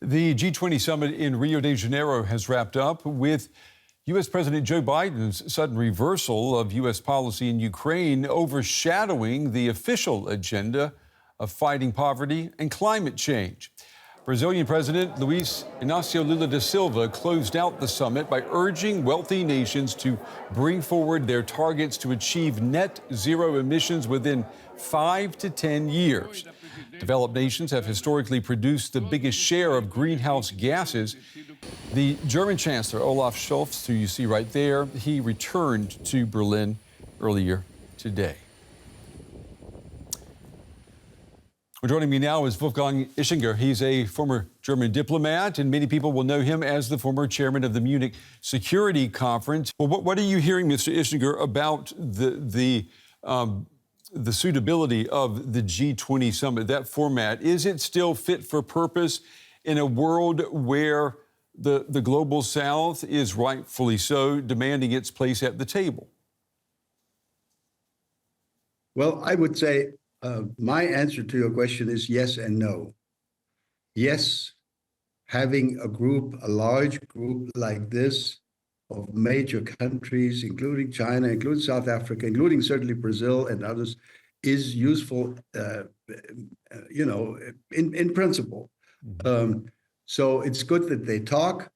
The G20 summit in Rio de Janeiro has wrapped up with U.S. President Joe Biden's sudden reversal of U.S. policy in Ukraine overshadowing the official agenda of fighting poverty and climate change. Brazilian President Luiz Inácio Lula da Silva closed out the summit by urging wealthy nations to bring forward their targets to achieve net zero emissions within 5 to 10 years. Developed nations have historically produced the biggest share of greenhouse gases. The German Chancellor, Olaf Scholz, who you see right there, he returned to Berlin earlier today. Joining me now is Wolfgang Ischinger. He's a former German diplomat, and many people will know him as the former chairman of the Munich Security Conference. Well, what are you hearing, Mr. Ischinger, about the suitability of the G20 summit, that format? Is it still fit for purpose in a world where the global South is rightfully so demanding its place at the table? Well, I would say my answer to your question is yes and no. Yes, having a large group like this of major countries, including China, including South Africa, including certainly Brazil and others, is useful, in principle. So it's good that they talk,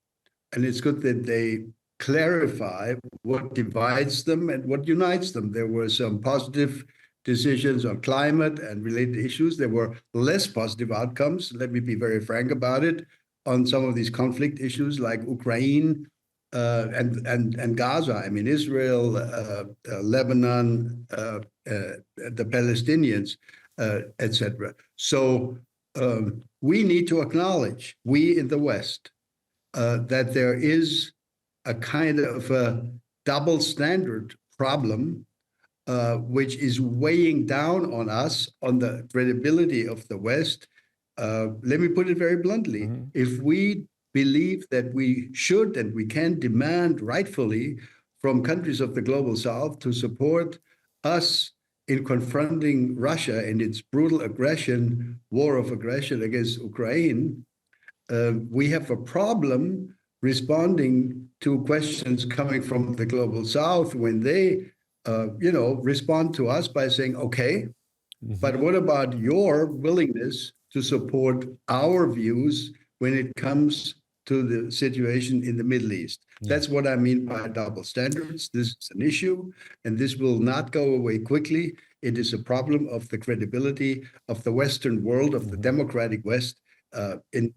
and it's good that they clarify what divides them and what unites them. There were some positive decisions on climate and related issues. There were less positive outcomes, let me be very frank about it, on some of these conflict issues like Ukraine and Gaza. I mean, Israel, Lebanon, the Palestinians, etc. So we need to acknowledge, we in the West, that there is a kind of a double standard problem which is weighing down on us, on the credibility of the West. Let me put it very bluntly. If we believe that we should and we can demand rightfully from countries of the global South to support us in confronting Russia and its brutal war of aggression against Ukraine, we have a problem responding to questions coming from the global South when they respond to us by saying, okay, but what about your willingness to support our views when it comes to the situation in the Middle East? That's what I mean by double standards. This is an issue, and this will not go away quickly. It is a problem of the credibility of the Western world, of the democratic West in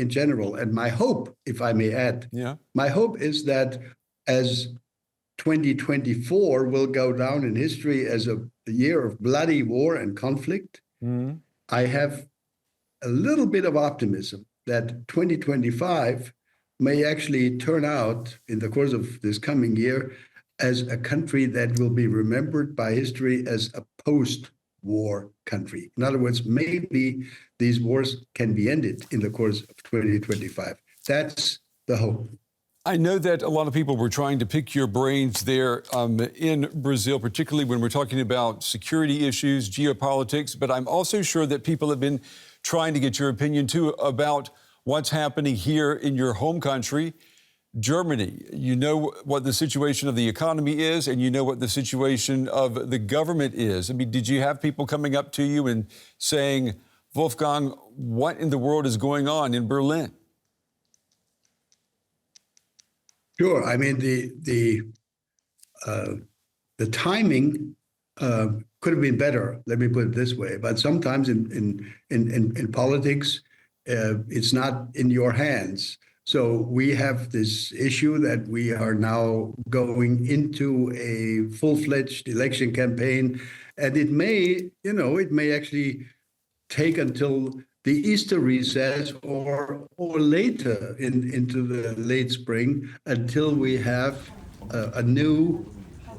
general. And my hope, if I may add, my hope is that as 2024 will go down in history as a year of bloody war and conflict, I have a little bit of optimism that 2025 may actually turn out in the course of this coming year as a country that will be remembered by history as a post-war country. In other words, maybe these wars can be ended in the course of 2025. That's the hope. I know that a lot of people were trying to pick your brains there in Brazil, particularly when we're talking about security issues, geopolitics, but I'm also sure that people have been trying to get your opinion, too, about what's happening here in your home country, Germany. You know what the situation of the economy is, and you know what the situation of the government is. I mean, did you have people coming up to you and saying, Wolfgang, what in the world is going on in Berlin? Sure. I mean, the timing could have been better. Let me put it this way. But sometimes in politics, it's not in your hands. So we have this issue that we are now going into a full-fledged election campaign, and it may actually take until the Easter recess or later into the late spring until we have a new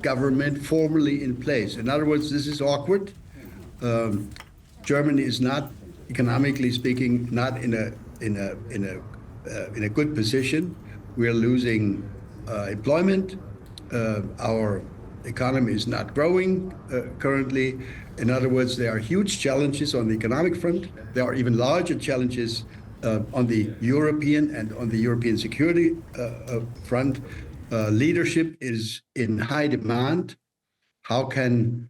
government formally in place. In other words, this is awkward. Germany is not, economically speaking, not in a good position. We are losing employment. Our economy is not growing currently. In other words, there are huge challenges on the economic front. There are even larger challenges on the European and on the European security front. Leadership is in high demand. How can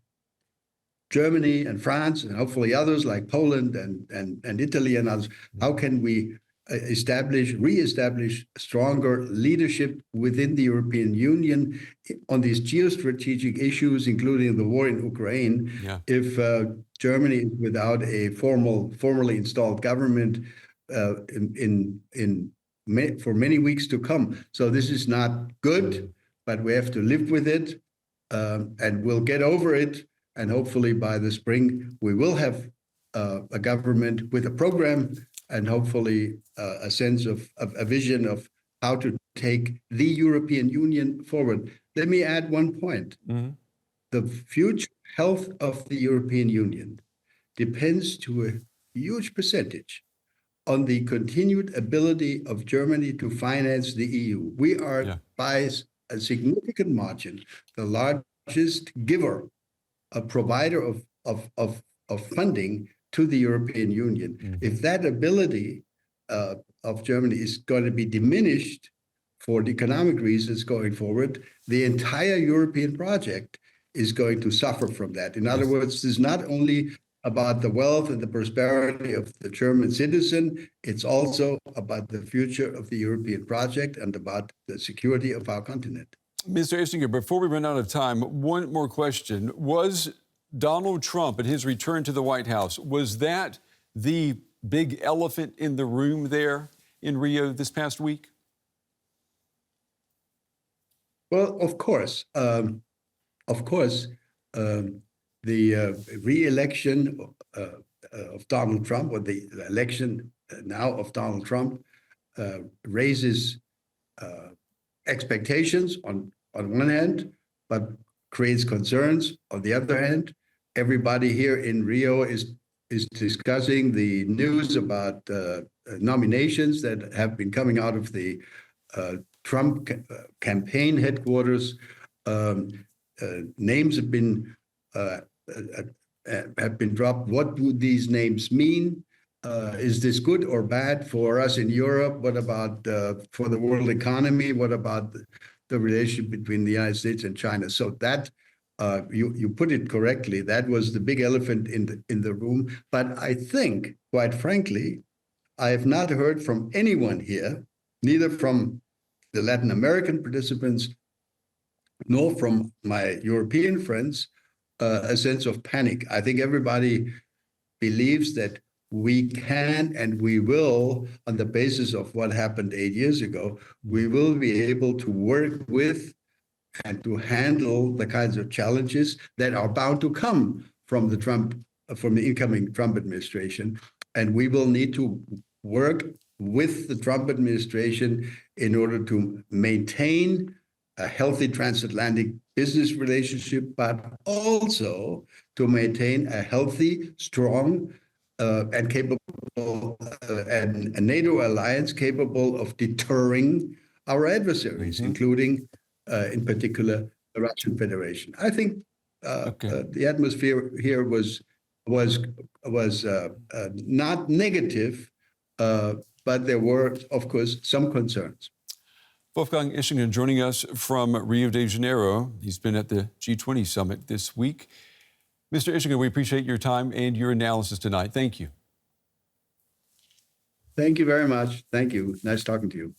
Germany and France and hopefully others like Poland and Italy and others, how can we reestablish stronger leadership within the European Union on these geostrategic issues, including the war in Ukraine, if Germany is without a formally installed government for many weeks to come. So this is not good, but we have to live with it, and we'll get over it. And hopefully by the spring, we will have a government with a program and hopefully a sense of a vision of how to take the European Union forward. Let me add one point. Mm-hmm. The future health of the European Union depends to a huge percentage on the continued ability of Germany to finance the EU. We are by a significant margin the largest giver, a provider of funding to the European Union. Mm-hmm. If that ability of Germany is going to be diminished for economic reasons going forward, the entire European project is going to suffer from that. In other words, this is not only about the wealth and the prosperity of the German citizen, it's also about the future of the European project and about the security of our continent. Mr. Ischinger, before we run out of time, one more question. Was Donald Trump, at his return to the White House, was that the big elephant in the room there in Rio this past week? Well, of course. The re-election of Donald Trump, or the election now of Donald Trump, raises expectations on one hand, but creates concerns on the other hand. Everybody here in Rio is discussing the news about nominations that have been coming out of the Trump campaign headquarters. Names have been dropped. What do these names mean? Is this good or bad for us in Europe? What about for the world economy? What about the relationship between the United States and China? So that you put it correctly. That was the big elephant in the room. But I think, quite frankly, I have not heard from anyone here, neither from the Latin American participants nor from my European friends, a sense of panic. I think everybody believes that we can and we will, on the basis of what happened 8 years ago, we will be able to work with and to handle the kinds of challenges that are bound to come from the incoming Trump administration. And we will need to work with the Trump administration in order to maintain a healthy transatlantic business relationship, but also to maintain a healthy, strong, and capable and a NATO alliance capable of deterring our adversaries, including, in particular, the Russian Federation. I think the atmosphere here was not negative, but there were, of course, some concerns. Wolfgang Ischinger joining us from Rio de Janeiro. He's been at the G20 summit this week. Mr. Ischinger, we appreciate your time and your analysis tonight. Thank you. Thank you very much. Thank you. Nice talking to you.